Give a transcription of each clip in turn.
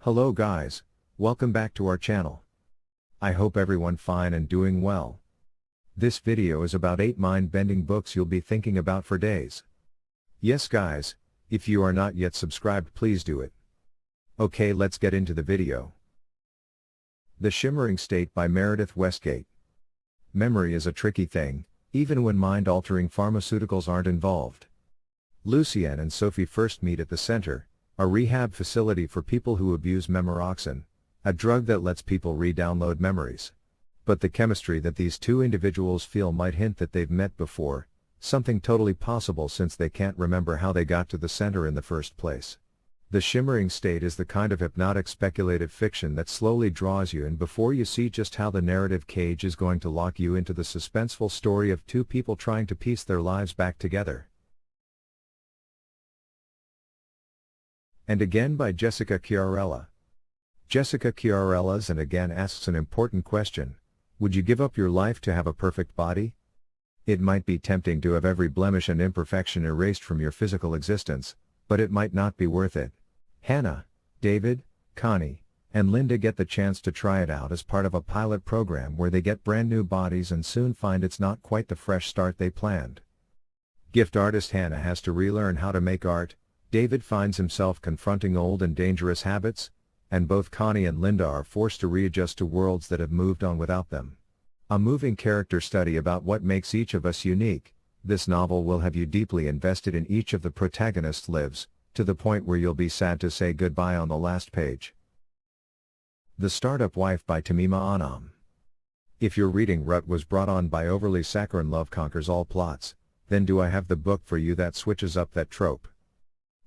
Hello guys, welcome back to our channel. I hope everyone fine and doing well. This video is about 8 mind-bending books you'll be thinking about for days. Yes guys, if you are not yet subscribed please do it. Okay, let's get into the video. The Shimmering State by Meredith Westgate. Memory is a tricky thing, even when mind-altering pharmaceuticals aren't involved. Lucienne and Sophie first meet at the center, a rehab facility for people who abuse memoroxin, a drug that lets people re-download memories. But the chemistry that these two individuals feel might hint that they've met before, something totally possible since they can't remember how they got to the center in the first place. The Shimmering State is the kind of hypnotic speculative fiction that slowly draws you in before you see just how the narrative cage is going to lock you into the suspenseful story of two people trying to piece their lives back together. And Again by Jessica Chiarella. Jessica Chiarella's And Again asks an important question: would you give up your life to have a perfect body? It might be tempting to have every blemish and imperfection erased from your physical existence, but it might not be worth it. Hannah, David, Connie, and Linda get the chance to try it out as part of a pilot program where they get brand new bodies and soon find it's not quite the fresh start they planned. Gift artist Hannah has to relearn how to make art, David finds himself confronting old and dangerous habits, and both Connie and Linda are forced to readjust to worlds that have moved on without them. A moving character study about what makes each of us unique, this novel will have you deeply invested in each of the protagonists' lives, to the point where you'll be sad to say goodbye on the last page. The Startup Wife by Tamima Anam. If your reading rut was brought on by overly saccharine love conquers all plots, then do I have the book for you that switches up that trope.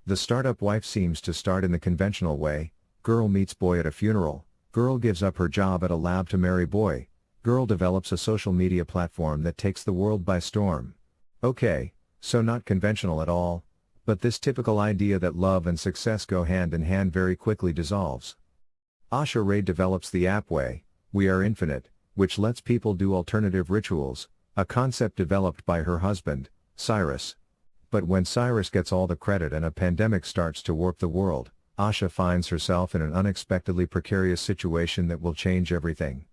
The Startup Wife seems to start in the conventional way: girl meets boy at a funeral, girl gives up her job at a lab to marry boy, girl develops a social media platform that takes the world by storm. Okay, so not conventional at all, but this typical idea that love and success go hand in hand very quickly dissolves. Asha Ray develops the app Way, We Are Infinite, which lets people do alternative rituals, a concept developed by her husband, Cyrus. But when Cyrus gets all the credit and a pandemic starts to warp the world, Asha finds herself in an unexpectedly precarious situation that will change everything.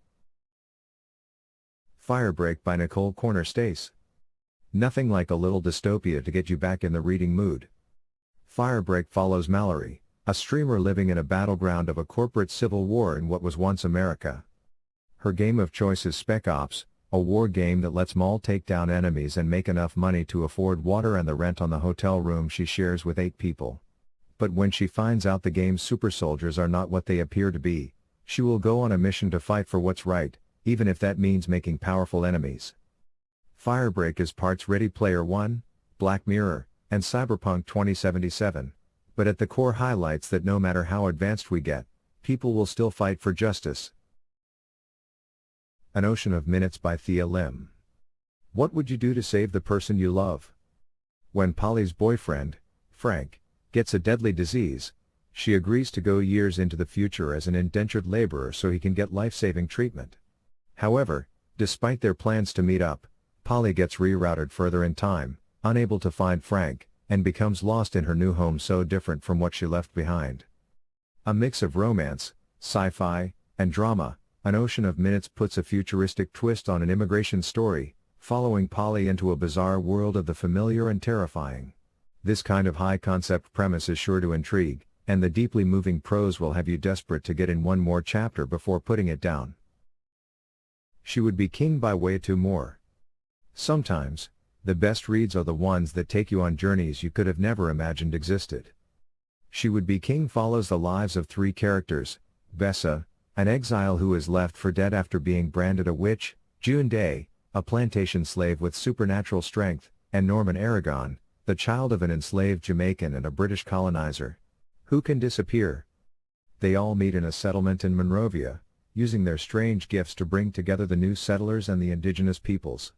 Firebreak by Nicole Corner-Stace. Nothing like a little dystopia to get you back in the reading mood. Firebreak follows Mallory, a streamer living in a battleground of a corporate civil war in what was once America. Her game of choice is Spec Ops, a war game that lets Mal take down enemies and make enough money to afford water and the rent on the hotel room she shares with 8 people. But when she finds out the game's super soldiers are not what they appear to be, she will go on a mission to fight for what's right, even if that means making powerful enemies. Firebreak is parts Ready Player One, Black Mirror, and Cyberpunk 2077, but at the core highlights that no matter how advanced we get, people will still fight for justice. An Ocean of Minutes by Thea Lim. What would you do to save the person you love? When Polly's boyfriend, Frank, gets a deadly disease, she agrees to go years into the future as an indentured laborer so he can get life-saving treatment. However, despite their plans to meet up, Polly gets rerouted further in time, unable to find Frank, and becomes lost in her new home so different from what she left behind. A mix of romance, sci-fi, and drama, An Ocean of Minutes puts a futuristic twist on an immigration story, following Polly into a bizarre world of the familiar and terrifying. This kind of high-concept premise is sure to intrigue, and the deeply moving prose will have you desperate to get in one more chapter before putting it down. She Would Be King by Way Too More. Sometimes, the best reads are the ones that take you on journeys you could have never imagined existed. She Would Be King follows the lives of 3 characters: Bessa, an exile who is left for dead after being branded a witch, June Day, a plantation slave with supernatural strength, and Norman Aragon, the child of an enslaved Jamaican and a British colonizer. Who can disappear? They all meet in a settlement in Monrovia, using their strange gifts to bring together the new settlers and the indigenous peoples.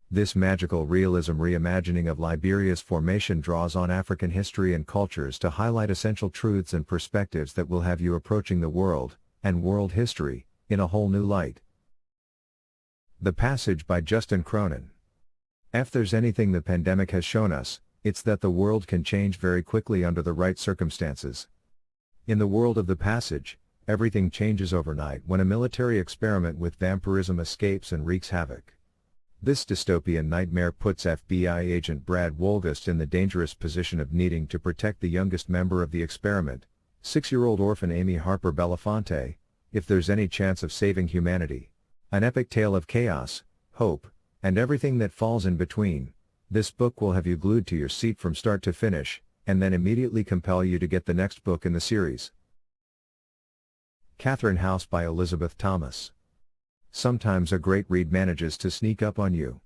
This magical realism reimagining of Liberia's formation draws on African history and cultures to highlight essential truths and perspectives that will have you approaching the world, and world history, in a whole new light. The Passage by Justin Cronin. If there's anything the pandemic has shown us, it's that the world can change very quickly under the right circumstances. In the world of The Passage, everything changes overnight when a military experiment with vampirism escapes and wreaks havoc. This dystopian nightmare puts FBI agent Brad Wolgast in the dangerous position of needing to protect the youngest member of the experiment, 6-year-old orphan Amy Harper Belafonte, if there's any chance of saving humanity. An epic tale of chaos, hope, and everything that falls in between. This book will have you glued to your seat from start to finish, and then immediately compel you to get the next book in the series. Catherine House by Elizabeth Thomas. Sometimes a great read manages to sneak up on you.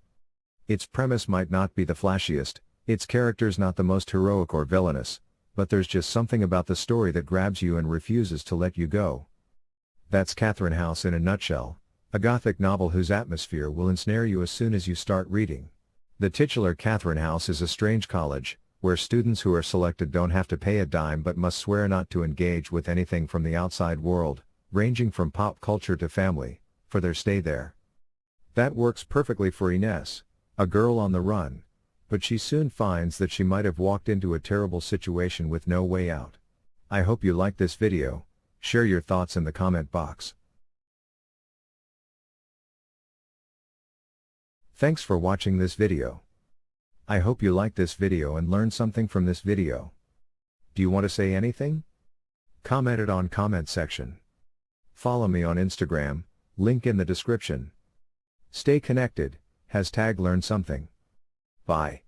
Its premise might not be the flashiest, its characters not the most heroic or villainous, but there's just something about the story that grabs you and refuses to let you go. That's Catherine House in a nutshell, a gothic novel whose atmosphere will ensnare you as soon as you start reading. The titular Catherine House is a strange college, where students who are selected don't have to pay a dime but must swear not to engage with anything from the outside world, ranging from pop culture to family, for their stay there. That works perfectly for Ines, a girl on the run, but she soon finds that she might have walked into a terrible situation with no way out. I hope you liked this video. Share your thoughts in the comment box. Thanks for watching this video. I hope you liked this video and learned something from this video. Do you want to say anything? Comment it on comment section. Follow me on Instagram, link in the description. Stay connected, #LearnSomething. Bye.